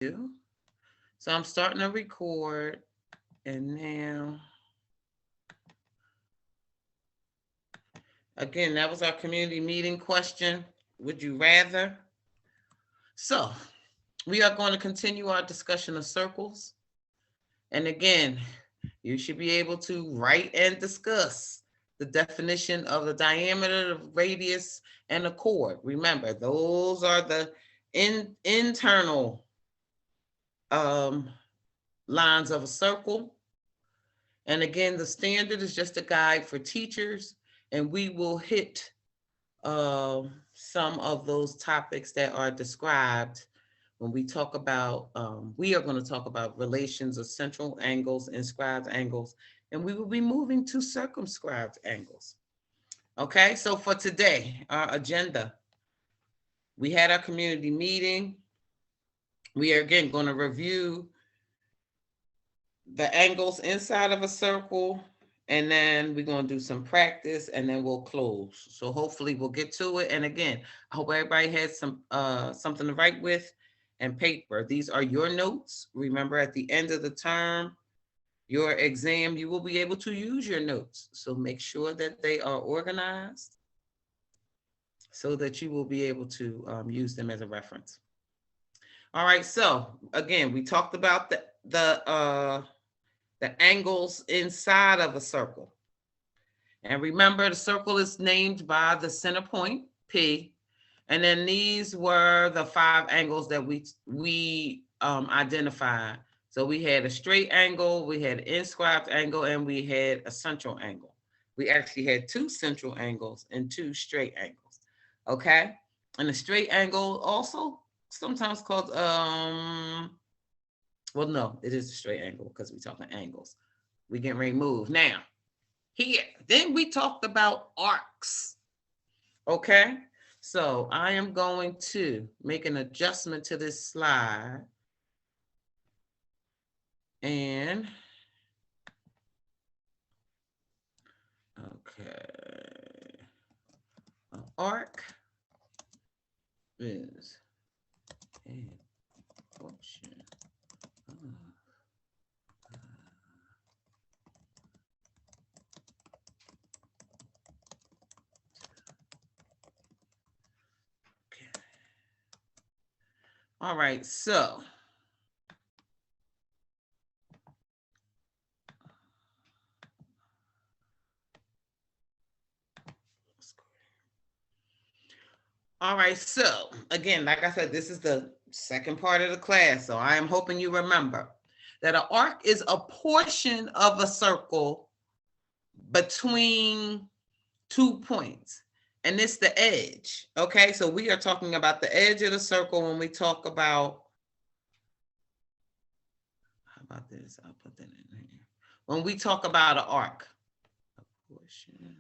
So I'm starting to record, and now, again, that was our community meeting question. Would you rather? So we are going to continue our discussion of circles. And again, you should be able to write and discuss the definition of the diameter, the radius, and the chord. Remember, those are the internal um, lines of a circle. And again, the standard is just a guide for teachers, and we will hit some of those topics that are described when we are going to talk about relations of central angles, inscribed angles, and we will be moving to circumscribed angles. Okay, so for today, our agenda, we had our community meeting. We are again going to review the angles inside of a circle, and then we're going to do some practice, and then we'll close. So hopefully we'll get to it. And again, I hope everybody has something to write with and paper. These are your notes. Remember, at the end of the term, your exam, you will be able to use your notes. So make sure that they are organized so that you will be able to use them as a reference. All right, so again, we talked about the angles inside of a circle. And remember, the circle is named by the center point, P. And then these were the 5 angles that we identified. So we had a straight angle, we had an inscribed angle, and we had a central angle. We actually had 2 central angles and 2 straight angles. Okay? And the straight angle also sometimes called well, no, it is a straight angle because we're talking angles. We getting ready to move. Now, here, then we talked about arcs. Okay? So I am going to make an adjustment to this slide. And, okay. An arc is a portion of all right, so all right, so again, like I said, this is the second part of the class, so I am hoping you remember that an arc is a portion of a circle between 2 points, and it's the edge. Okay, so we are talking about the edge of the circle when we talk about, how about this? I'll put that in here. When we talk about an arc, a portion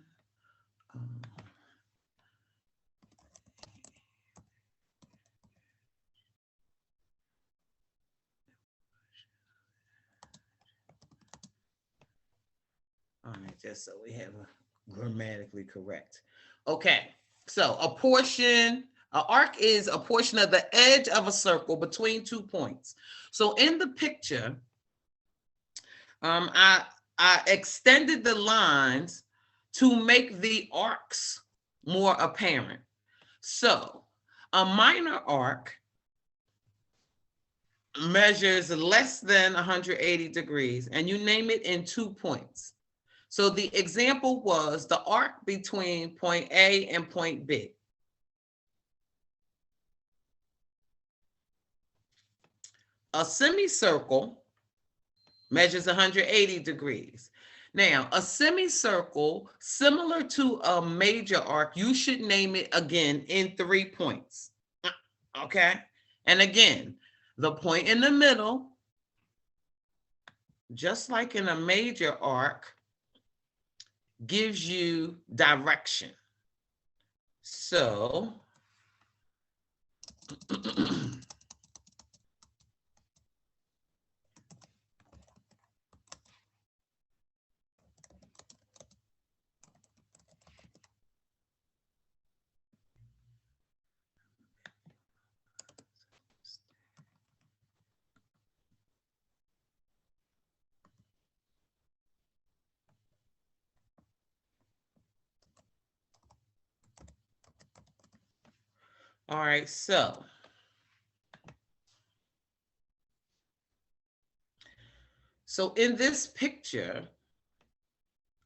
of, all right, just so we have a grammatically correct. Okay, so an arc is a portion of the edge of a circle between 2 points. So in the picture, I extended the lines to make the arcs more apparent. So a minor arc measures less than 180 degrees, and you name it in 2 points. So the example was the arc between point A and point B. A semicircle measures 180 degrees. Now, a semicircle, similar to a major arc, you should name it again in 3 points. Okay? And again, the point in the middle, just like in a major arc, gives you direction. So, All right, so in this picture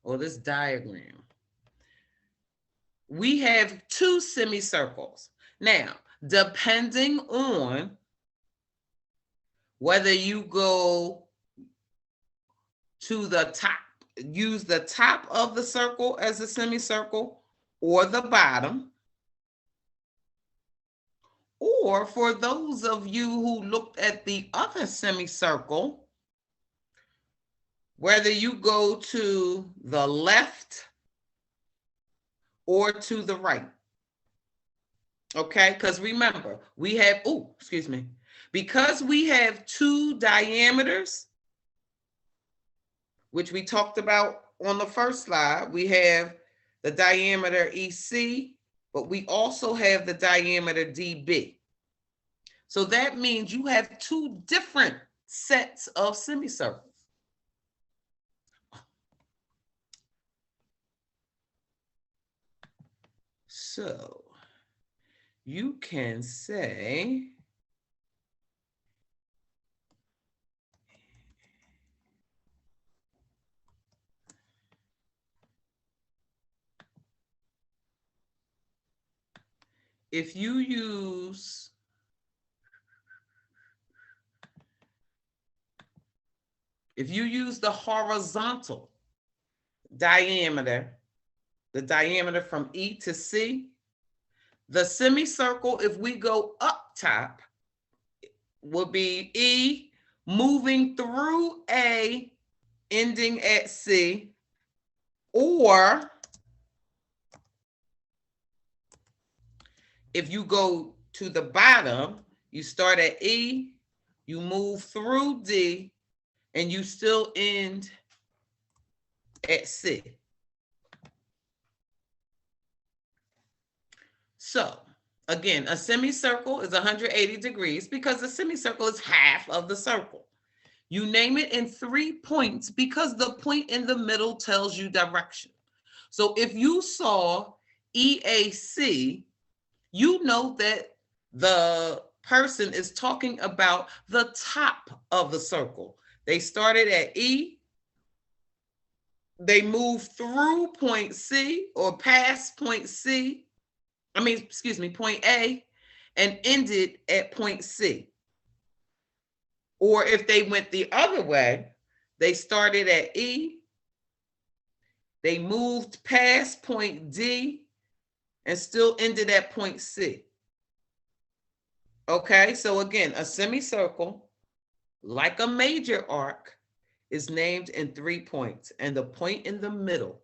or this diagram, we have two semicircles. Now, depending on whether you go to the top, use the top of the circle as a semicircle or the bottom, or for those of you who looked at the other semicircle, whether you go to the left or to the right. Okay, because remember, we have, because we have two diameters, which we talked about on the first slide, we have the diameter EC, but we also have the diameter DB. So that means you have two different sets of semicircles. So you can say, if you use the horizontal diameter, the diameter from E to C, the semicircle, if we go up top, will be E moving through A, ending at C, or if you go to the bottom, you start at E, you move through D, and you still end at C. So again, a semicircle is 180 degrees because the semicircle is half of the circle. You name it in 3 points because the point in the middle tells you direction. So if you saw EAC, you know that the person is talking about the top of the circle. They started at E, they moved through point C or past point point A, and ended at point C. Or if they went the other way, they started at E, they moved past point D, and still ended at point C. Okay, so again, a semicircle, like a major arc, is named in 3 points, and the point in the middle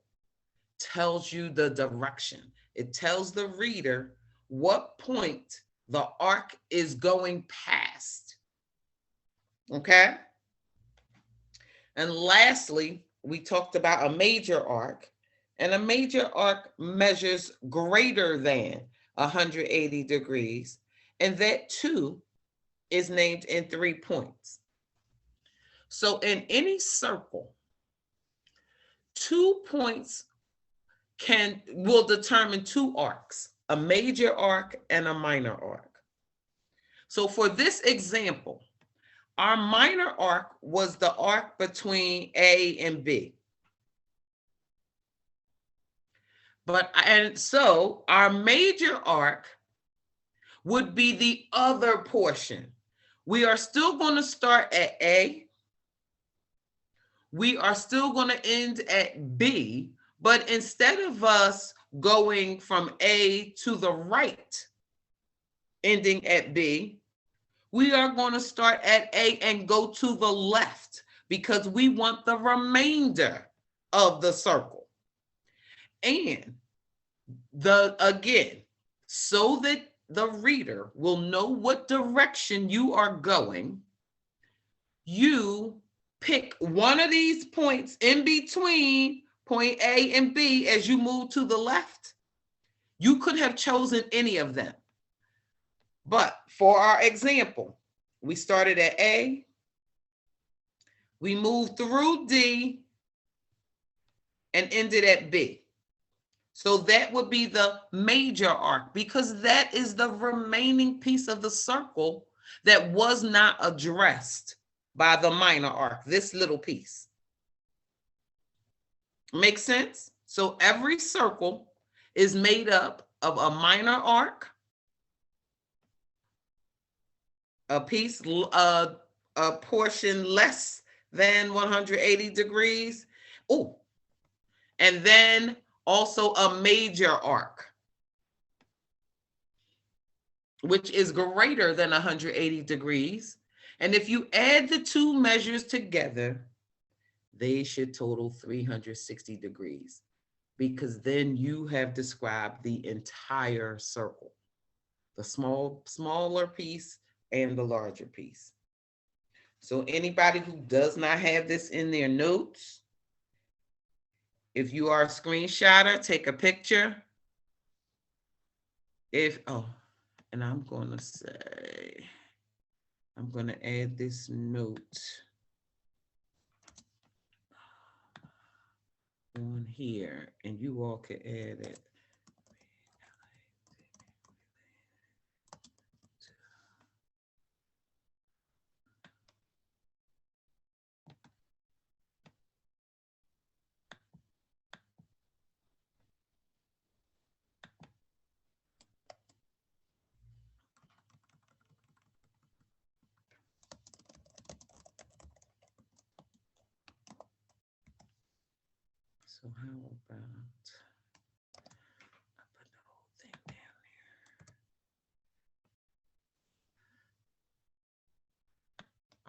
tells you the direction. It tells the reader what point the arc is going past. Okay? And lastly, we talked about a major arc, and a major arc measures greater than 180 degrees, and that too is named in 3 points. So in any circle, 2 points will determine 2 arcs, a major arc and a minor arc. So for this example, our minor arc was the arc between A and B. So our major arc would be the other portion. We are still going to start at A. We are still going to end at B, but instead of us going from A to the right, ending at B, we are going to start at A and go to the left because we want the remainder of the circle. And again, so that the reader will know what direction you are going, you pick one of these points in between point A and B as you move to the left. You could have chosen any of them. But for our example, we started at A, we moved through D, and ended at B. So that would be the major arc, because that is the remaining piece of the circle that was not addressed by the minor arc, this little piece. Make sense? So every circle is made up of a minor arc, a piece, a portion less than 180 degrees. Oh, and then also a major arc, which is greater than 180 degrees. And if you add the two measures together, they should total 360 degrees, because then you have described the entire circle, the smaller piece and the larger piece. So anybody who does not have this in their notes, if you are a screenshotter, take a picture. And I'm going to say, I'm going to add this note on here, and you all can add it. So how about I put the whole thing down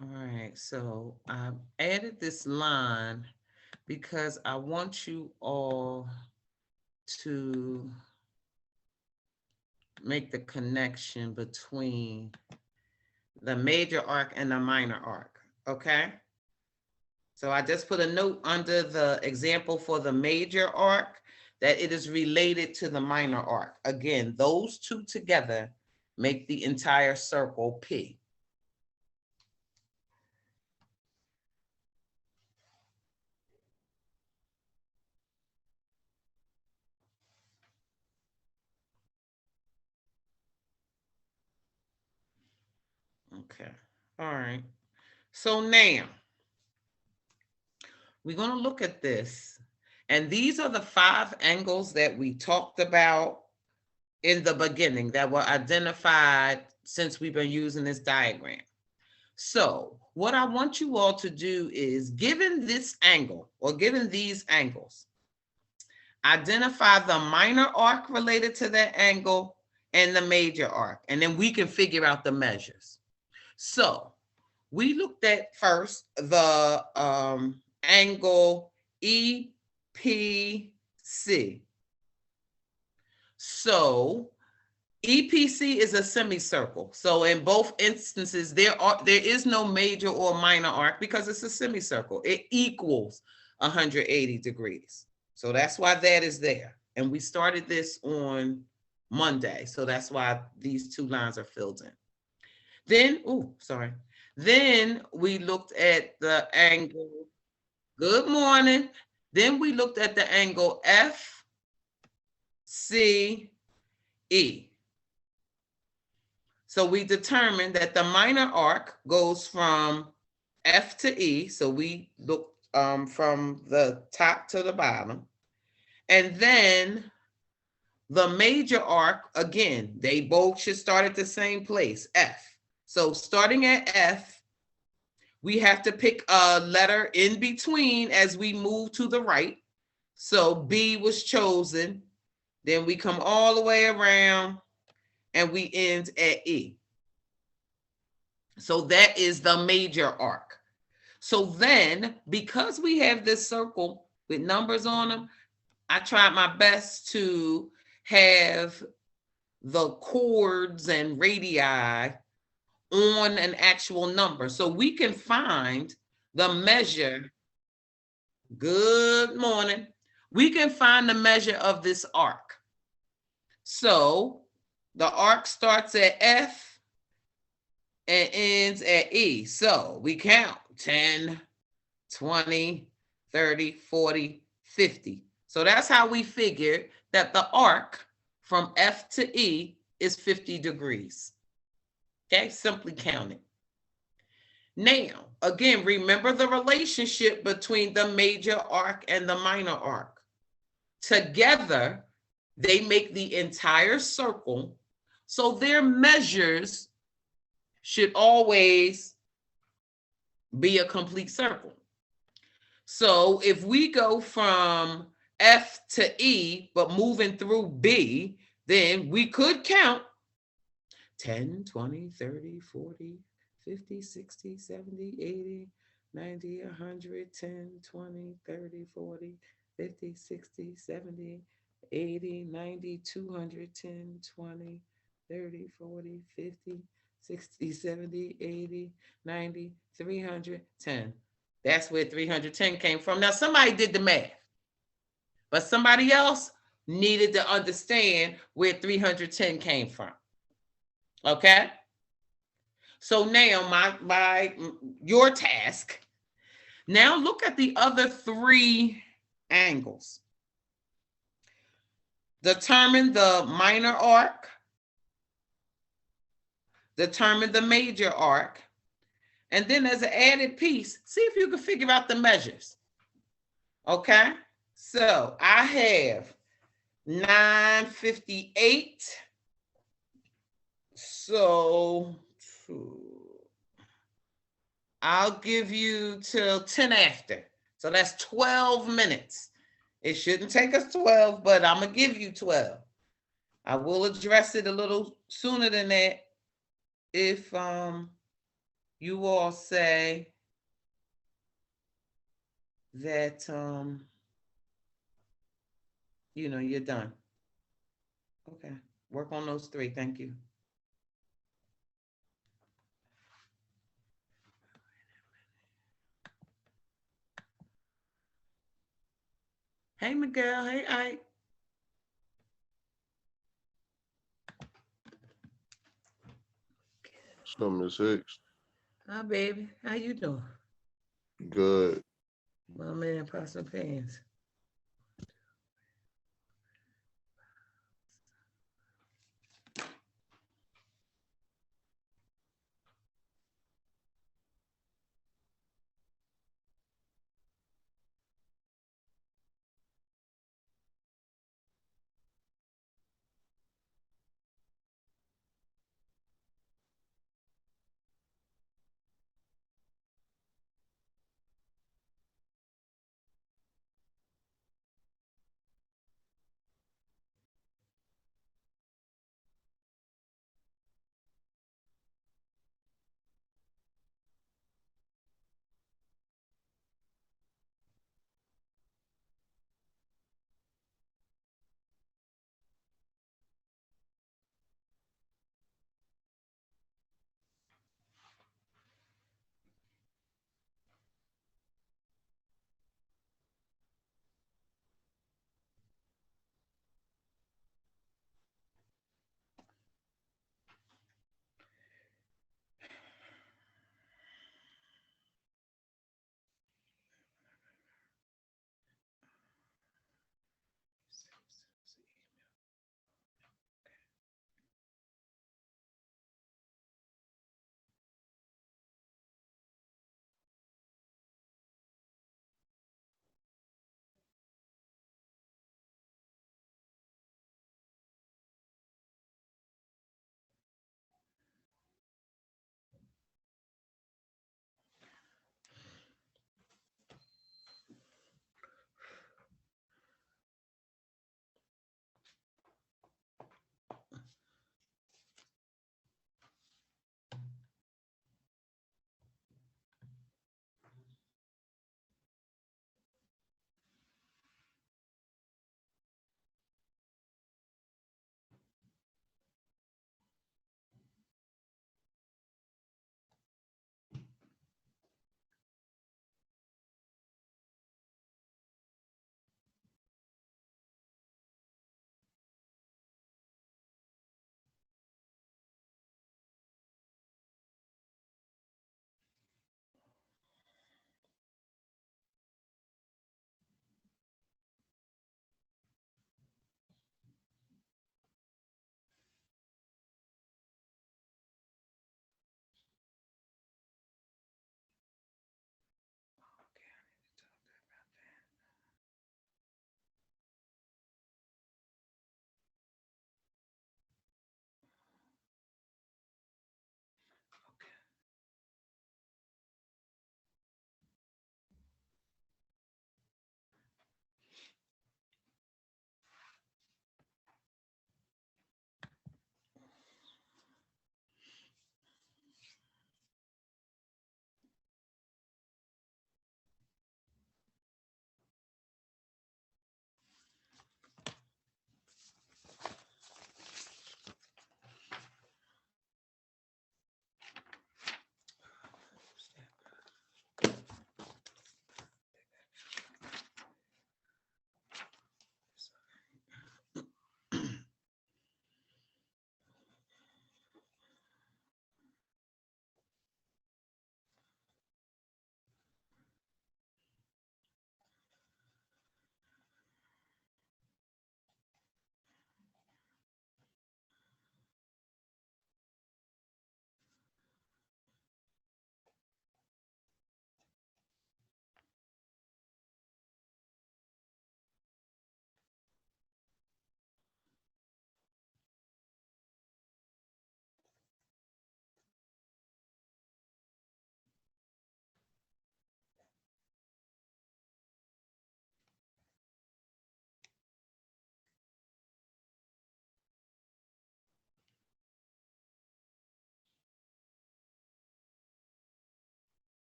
here? All right, so I've added this line because I want you all to make the connection between the major arc and the minor arc, okay? So I just put a note under the example for the major arc that it is related to the minor arc. Again, those two together make the entire circle P. Okay, all right. So now we're going to look at this. And these are the 5 angles that we talked about in the beginning that were identified since we've been using this diagram. So what I want you all to do is, given this angle or given these angles, identify the minor arc related to that angle and the major arc, and then we can figure out the measures. So we looked at first the angle EPC. So EPC is a semicircle. So in both instances, there is no major or minor arc because it's a semicircle. It equals 180 degrees. So that's why that is there. And we started this on Monday. So that's why these 2 lines are filled in. Then, Then we looked at the angle. Good morning. Then we looked at the angle FCE. So we determined that the minor arc goes from F to E. So we look from the top to the bottom. And then the major arc, again, they both should start at the same place, F. So starting at F, we have to pick a letter in between as we move to the right. So B was chosen. Then we come all the way around and we end at E. So that is the major arc. So then, because we have this circle with numbers on them, I tried my best to have the chords and radii on an actual number. So we can find the measure. Good morning. We can find the measure of this arc. So the arc starts at F and ends at E. So we count 10, 20, 30, 40, 50. So that's how we figured that the arc from F to E is 50 degrees. Okay, simply count it. Now, again, remember the relationship between the major arc and the minor arc. Together, they make the entire circle, so their measures should always be a complete circle. So if we go from F to E, but moving through B, then we could count 10, 20, 30, 40, 50, 60, 70, 80, 90, 100, 10, 20, 30, 40, 50, 60, 70, 80, 90, 200, 10, 20, 30, 40, 50, 60, 70, 80, 90, 310. That's where 310 came from. Now, somebody did the math, but somebody else needed to understand where 310 came from. Okay? So now your task, now look at the other three angles. Determine the minor arc, determine the major arc, and then as an added piece, see if you can figure out the measures. Okay? So I have 958. So I'll give you till 10 after. So that's 12 minutes. It shouldn't take us 12, but I'm going to give you 12. I will address it a little sooner than that if you all say that, you're done. Okay. Work on those three. Thank you. Hey, Miguel. Hey, Ike. So, Miss Hicks, Hi, baby. How you doing? good. My man, Pastor Pants.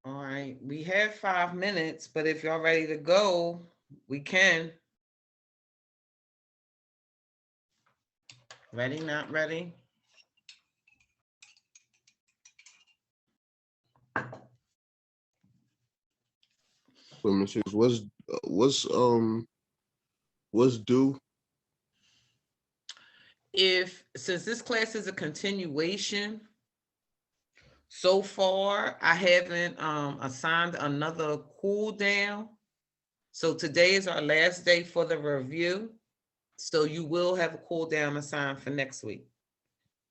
All right, we have 5 minutes, but if y'all ready to go, we can. Ready, not ready? Women six. What's what's due? If since this class is a continuation, so far I haven't assigned another cool down. So today is our last day for the review. So you will have a cool down assigned for next week.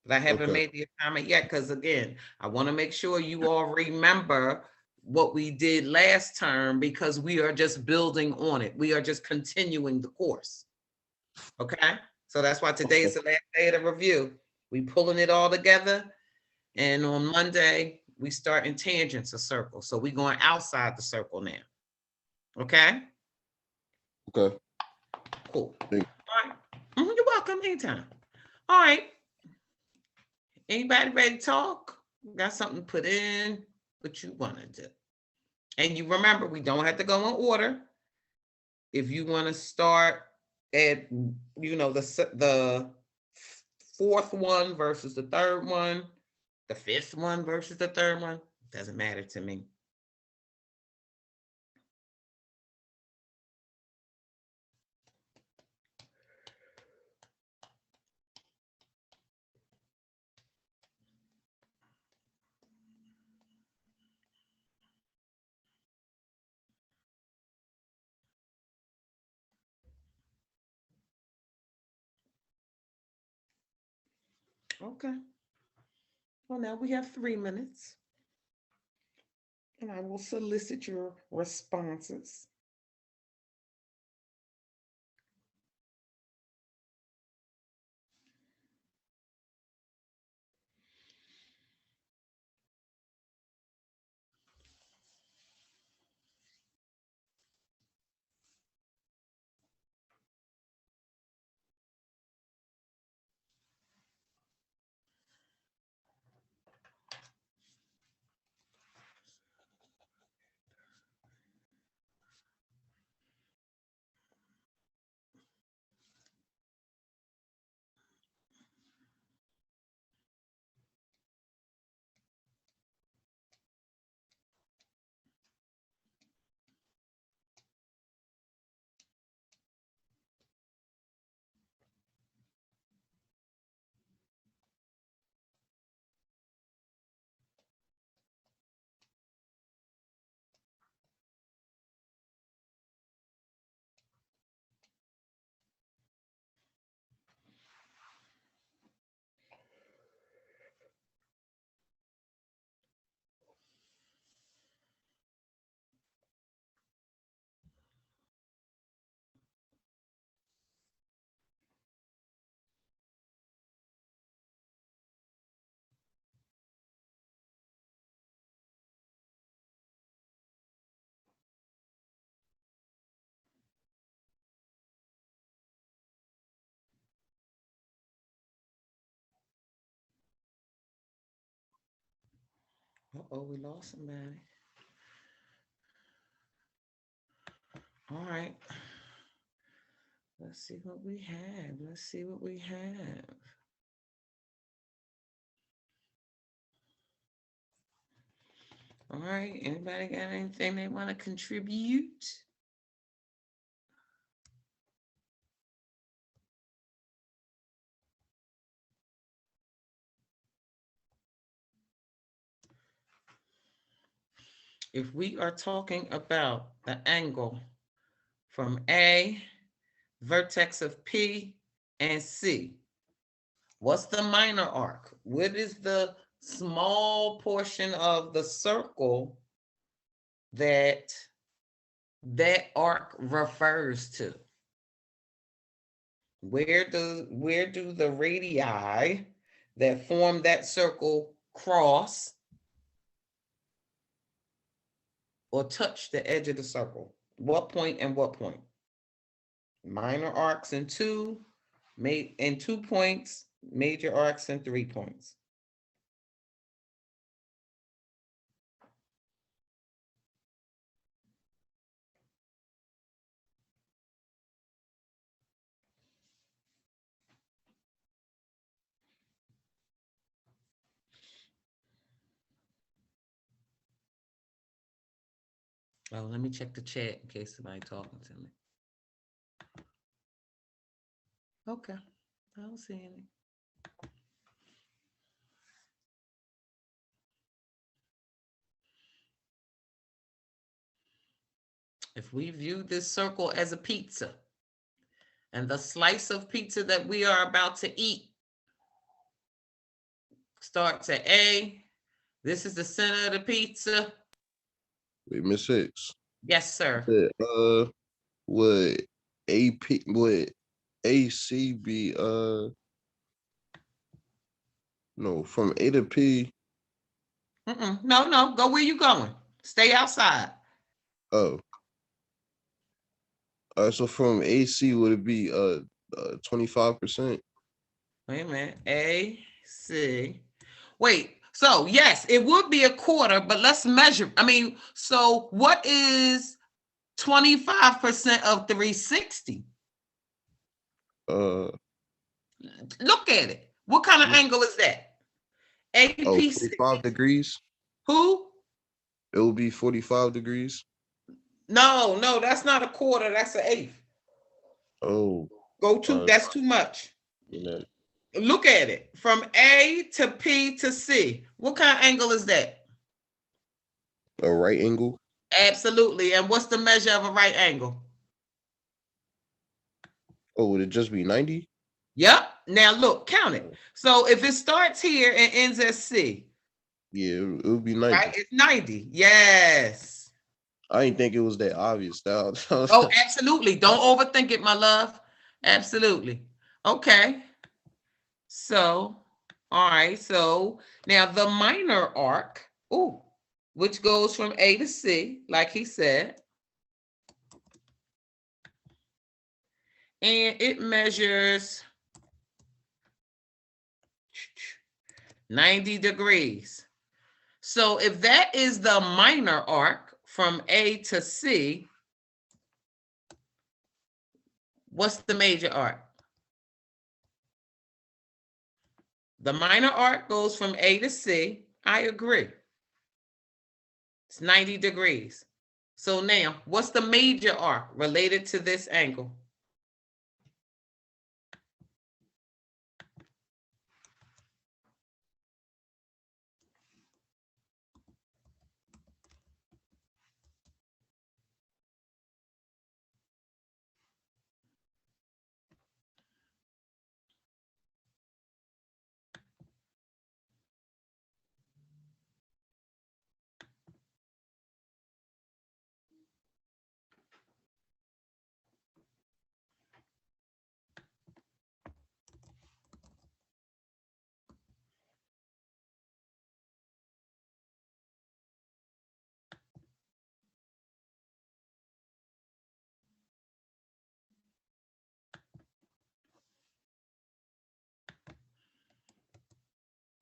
But I haven't Okay. made the assignment yet because again, I want to make sure you all remember what we did last term because we are just building on it. We are just continuing the course. Okay. So that's why today is Okay. the last day of the review. We pulling it all together. And on Monday, we start in tangents of circles. So we're going outside the circle now. Okay. Okay. Cool. Thank All right. You're welcome anytime. All right. Anybody ready to talk? Got something to put in? What you want to do? And you remember, we don't have to go in order. If you want to start at, the fourth one versus the third one, the fifth one versus the third one, doesn't matter to me. Okay. Well, now we have 3 minutes, and I will solicit your responses. Uh-oh, we lost somebody. All right. Let's see what we have. Let's see what we have. All right. Anybody got anything they want to contribute? If we are talking about the angle from A, vertex of P and C, what's the minor arc? What is the small portion of the circle that that arc refers to? Where do the radii that form that circle cross or touch the edge of the circle? What point and what point? Minor arcs and and 2 points, major arcs and 3 points. Oh, let me check the chat in case somebody talking to me. Okay, I don't see any. If we view this circle as a pizza, and the slice of pizza that we are about to eat starts at A, this is the center of the pizza. Wait, Miss Hicks. Yes, sir. Would would AC be no, from A to P? No, no, go where you going. Stay outside. Oh, so from AC would it be 25%? Wait a minute. A, C. Wait, so yes, it would be a quarter, but let's measure. I mean, so what is 25% of 360? Uh Look at it. What kind of angle is that? oh, APC. 45 degrees. Who? It will be 45 degrees. No, no, that's not a quarter. That's an eighth. Oh, Go to, that's too much. yeah. Look at it. From A to P to C. What kind of angle is that? A right angle. Absolutely. And what's the measure of a right angle? Oh, would it just be 90? Yep. Now look, count it. So if it starts here and ends at C, Yeah, it would be 90. right? It's 90. Yes. I didn't think it was that obvious. Oh, absolutely. Don't overthink it, my love. Absolutely. Okay. So, all right. So now the minor arc, which goes from A to C, like he said, and it measures 90 degrees. So if that is the minor arc from A to C, what's the major arc? The minor arc goes from A to C. I agree. It's 90 degrees. So now, what's the major arc related to this angle?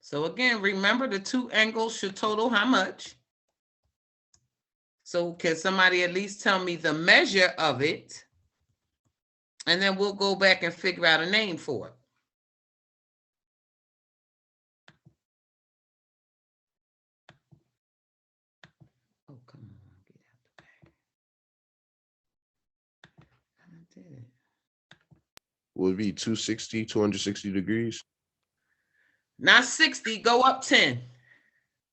So again, remember the two angles should total how much? So can somebody at least tell me the measure of it? And then we'll go back and figure out a name for it. Oh, come on, get out the way. I did it. Would be 260 degrees. Not 60, go up 10.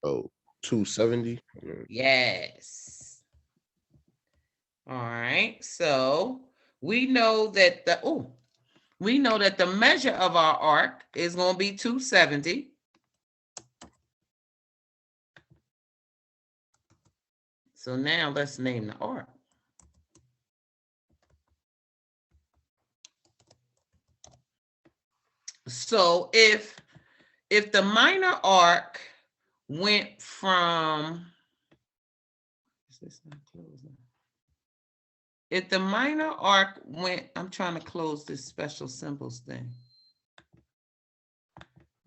Oh, 270. Yes. All right. So we know that the measure of our arc is going to be 270. So now let's name the arc. So if the minor arc went from, is this not closing? If the minor arc went, I'm trying to close this special symbols thing.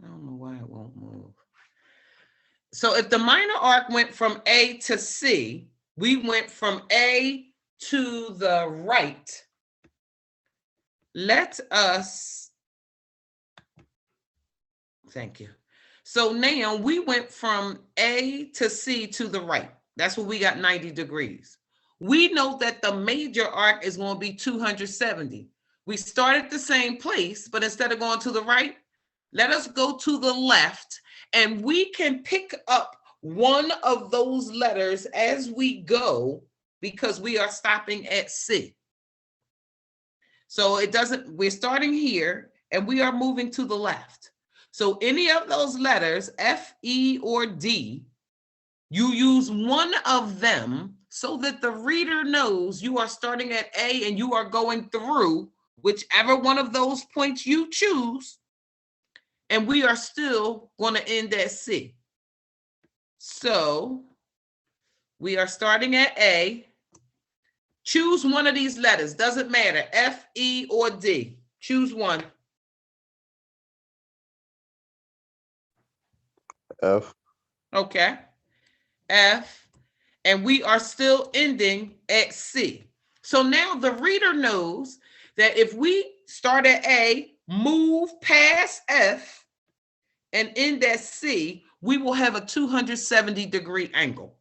I don't know why it won't move. So if the minor arc went from A to C, we went from A to the right. Let us, thank you. So now we went from A to C to the right. That's what we got 90 degrees. we know that the major arc is going to be 270. We start at the same place, but instead of going to the right, let us go to the left, and we can pick up one of those letters as we go because we are stopping at C. So it doesn't, we're starting here and we are moving to the left. So any of those letters, F, E, or D, you use one of them so that the reader knows you are starting at A and you are going through whichever one of those points you choose, and we are still going to end at C. So we are starting at A. Choose one of these letters. Doesn't matter, F, E, or D. Choose one. F. Okay. F. And we are still ending at C. So now the reader knows that if we start at A, move past F, and end at C, we will have a 270-degree angle.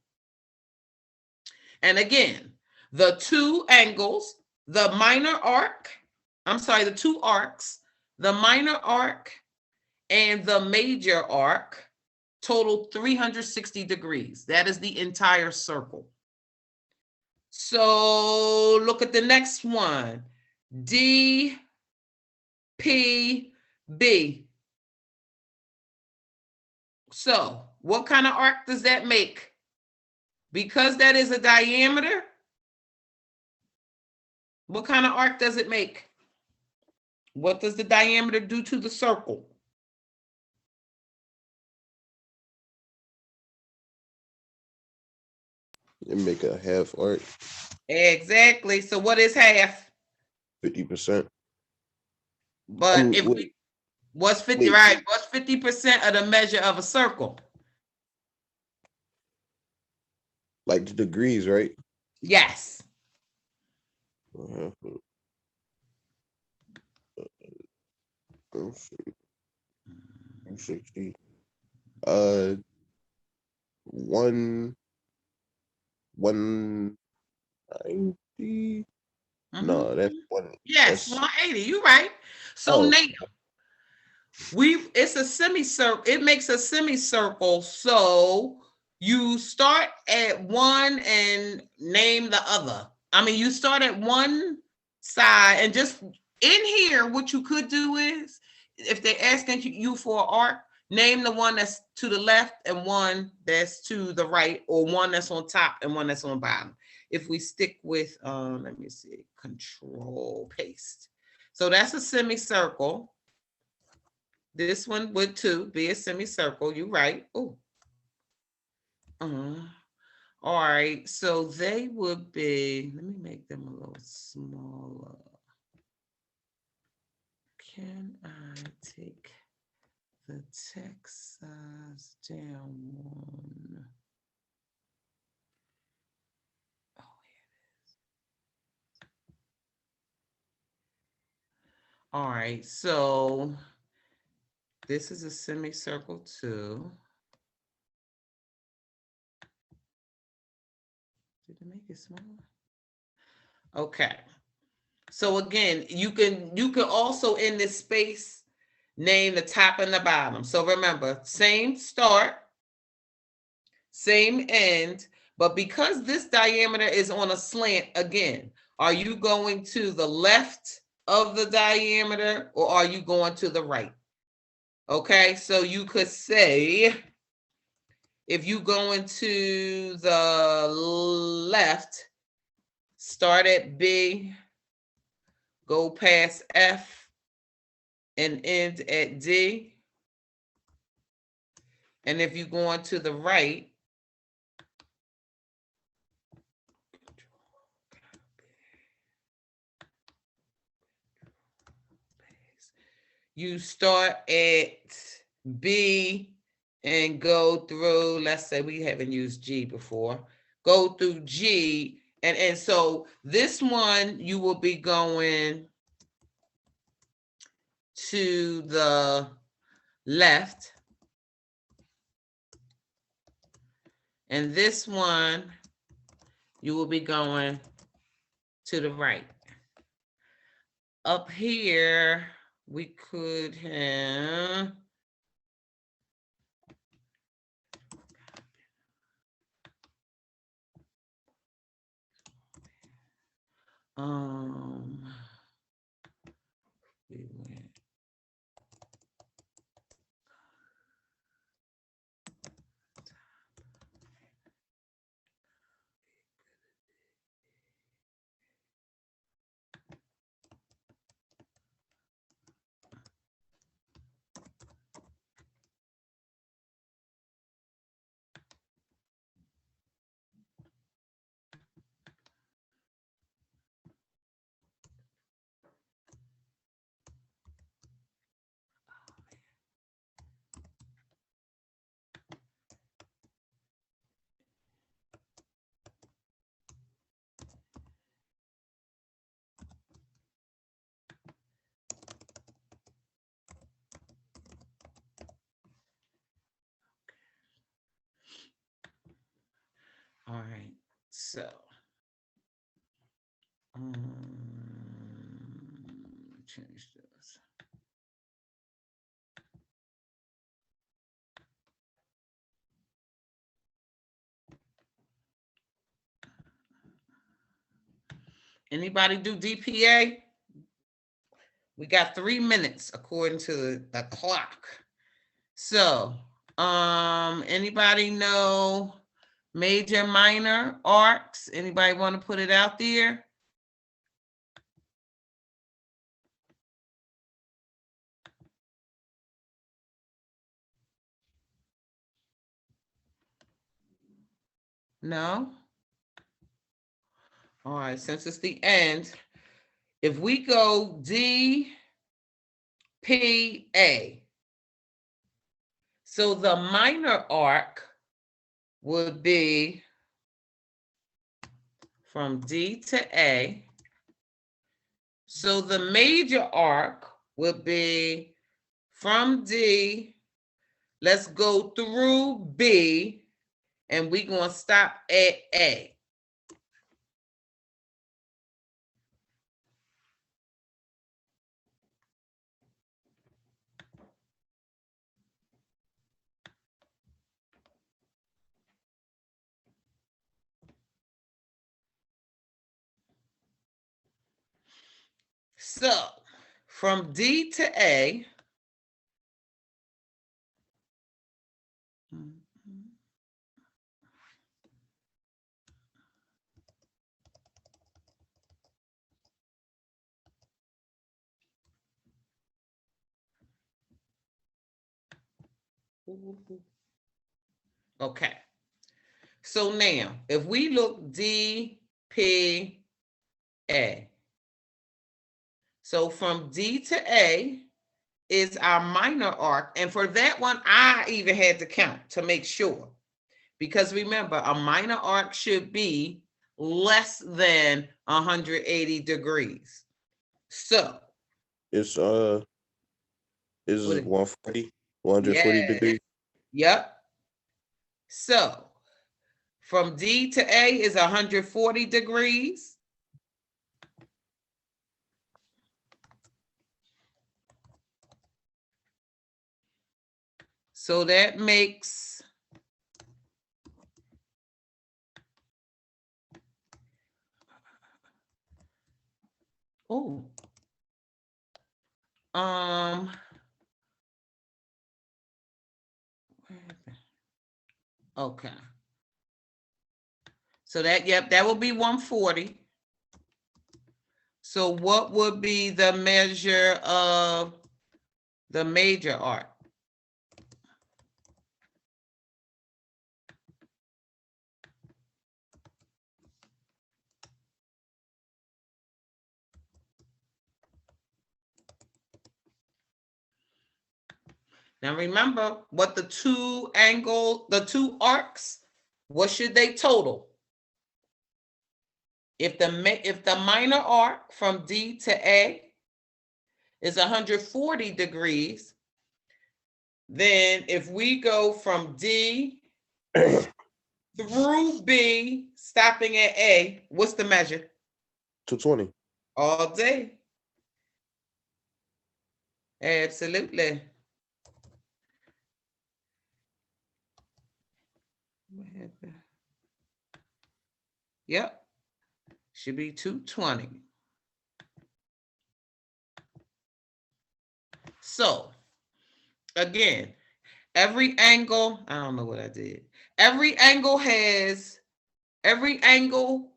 And again, the two angles, the minor arc, the two arcs, the minor arc and the major arc total 360 degrees. That is the entire circle. So look at the next one. D, P, B. So what kind of arc does that make? Because that is a diameter, what kind of arc does it make? What does the diameter do to the circle? It make a half arc. Exactly. So what is half? 50%. But if wait, what's 50, wait. right? What's 50% of the measure of a circle? Like the degrees, right? Yes. 60. 190. No, that's one. Yes, That's 180. You're right. So now it's a semicircle. It makes a semicircle. So you start at one and name the other. I mean, you start at one side and just in here, what you could do is if they're asking you for an arc, name the one that's to the left and one that's to the right, or one that's on top and one that's on bottom. If we stick with, let me see, control paste. So that's a semicircle. This one would too be a semicircle. You're right. Oh. All right. So they would be, let me make them a little smaller. Can I take the text size down one? Oh, here it is. All right. So this is a semicircle too. Did it make it smaller? Okay. So again, you can also in this space name the top and the bottom. So remember, same start, same end, but because this diameter is on a slant, again, are you going to the left of the diameter or are you going to the right? Okay, so you could say, if you go into the left, start at B, go past F, and end at D. And if you go on to the right, you start at B and go through, let's say we haven't used G before, go through G. And so this one, you will be going to the left. And this one, you will be going to the right. Up here, we could have we went all right. So change this. Anybody do DPA? We got 3 minutes according to the clock. So, anybody know major, minor arcs? Anybody want to put it out there? No? All right, since it's the end, if we go D, P, A, so the minor arc would be from D to A. So the major arc would be from D, let's go through B, and we're going to stop at A. So from D to A, okay. So now, if we look D, P, A. So from D to A is our minor arc. And for that one, I even had to count to make sure. Because remember, a minor arc should be less than 180 degrees. So It's 140, 140 yeah, degrees. yep. So from D to A is 140 degrees. So that makes okay. So that, yep, that will be 140. So what would be the measure of the major arc? Now remember what the two arcs, what should they total? If the minor arc from D to A is 140 degrees, then if we go from D through B, stopping at A, what's the measure? 220. All day. Absolutely. Yep. Should be 220. So, again, every angle, I don't know what I did. Every angle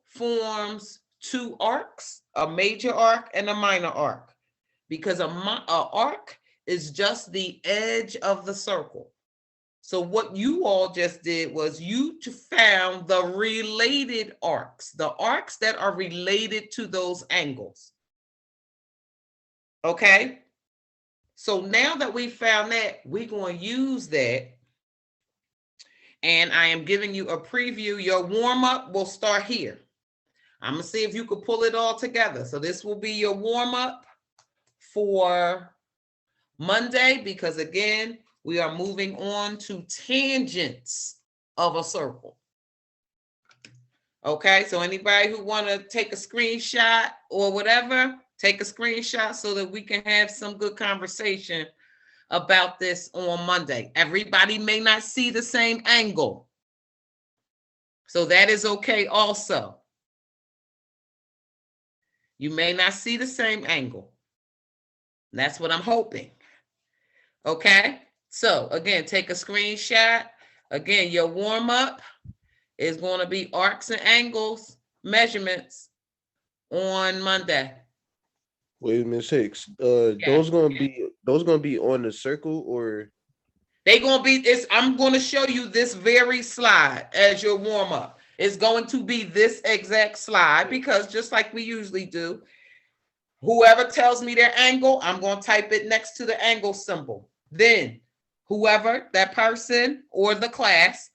forms two arcs, a major arc and a minor arc, because a arc is just the edge of the circle. So what you all just did was you found the related arcs, the arcs that are related to those angles. Okay? So now that we found that, we're going to use that. And I am giving you a preview. Your warm-up will start here. I'm going to see if you could pull it all together. So this will be your warm-up for Monday, because again, we are moving on to tangents of a circle. Okay, so anybody who want to take a screenshot or whatever, take a screenshot so that we can have some good conversation about this on Monday. Everybody may not see the same angle, so that is okay also. You may not see the same angle. That's what I'm hoping. Okay, so again, take a screenshot. Again, your warm-up is going to be arcs and angles measurements on Monday. Wait a minute, Six. Those gonna be on the circle, or they gonna be, I'm gonna show you this very slide as your warm-up. It's going to be this exact slide, because just like we usually do, whoever tells me their angle, I'm going to type it next to the angle symbol. Then whoever, that person or the class,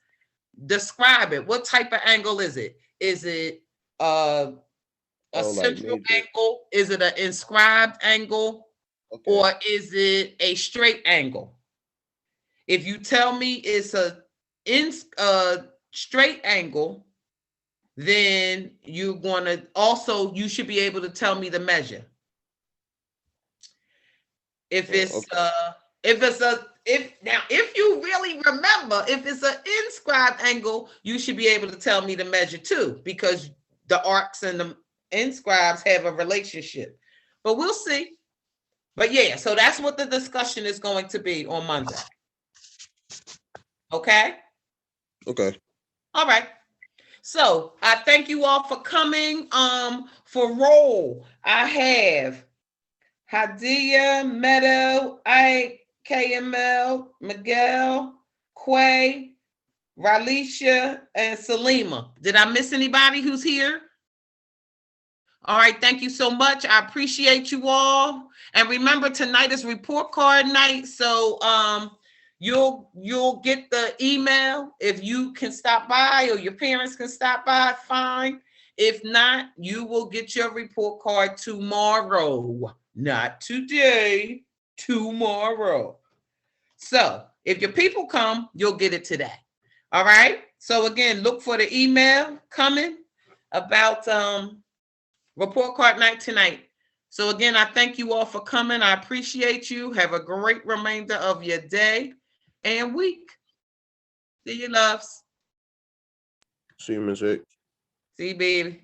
describe it. What type of angle is it? Is it a central angle? Is it an inscribed angle? Okay. Or is it a straight angle? If you tell me it's a straight angle, then you're going to also, you should be able to tell me the measure. If it's if you really remember, if it's an inscribed angle, you should be able to tell me the measure too, because the arcs and the inscribes have a relationship. But we'll see. But yeah, so that's what the discussion is going to be on Monday. Okay? Okay. All right. So I thank you all for coming. For roll, I have Hadia, Meadow, Ike, KML, Miguel, Quay, Ralisha, and Salima. Did I miss anybody who's here? All right, thank you so much. I appreciate you all. And remember, tonight is report card night. So you'll get the email. If you can stop by or your parents can stop by, fine. If not, you will get your report card tomorrow. Not today, tomorrow. So if your people come, you'll get it today. All right. So again, look for the email coming about report card night tonight. So again, I thank you all for coming. I appreciate you. Have a great remainder of your day and week. See you, loves. See you, Miss Vic. See you, baby.